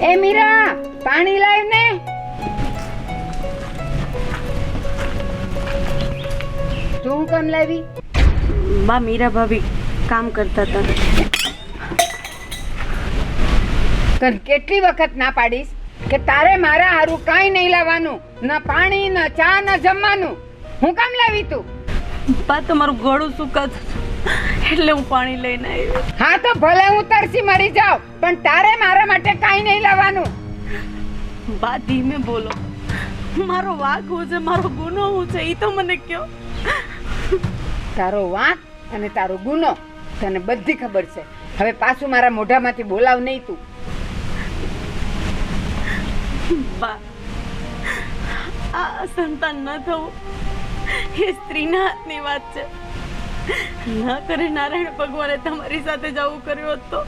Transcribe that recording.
એ મીરા, પાણી લાવ ને. તું કેમ લાવી? બા મીરા ભાભી કામ કરતા હતા. તને કેટલી વખત ના પાડીશ કે તારે મારા હારું કાંઈ નહીં લાવવાનું, ના પાણી, ના ચા, ના જમવાનું. હું કામ લાવી તું? બા તમારું ગળું સુકાતું એટલે હું પાણી લઈને આવી. હા તો ભલે હું તરસી મરી જાઉં, પણ તારે મારા માટે કાંઈ નહીં લાવવાનું. બા ધીમે બોલો. મારો વાંક હું છે, મારો ગુનો હું છે એ તો મને કહો. તારો વાંક અને તારો ગુનો તને બધી ખબર છે. હવે પાછું મારા મોઢામાંથી બોલાવ નહીં તું. બા આ સંતાન ન થવું એ સ્ત્રીના હાથની વાત છે. ન કરે નારાયણ ભગવાને તમારી સાથે જવું કર્યું હોત તો